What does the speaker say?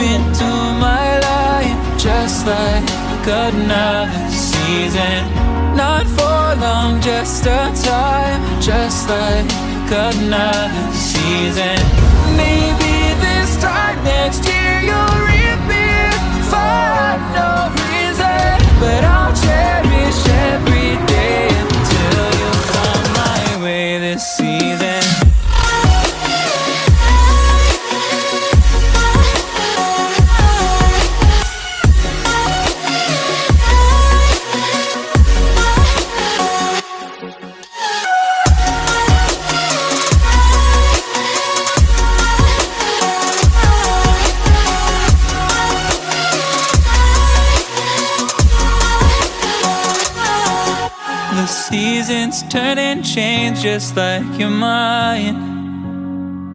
into my life, just like another season. Not for long, just a time, just like another season. Maybe this time next year you'll reappear for no reason, but I'll cherish every day until you come my way this season. The seasons turn and change just like your mind.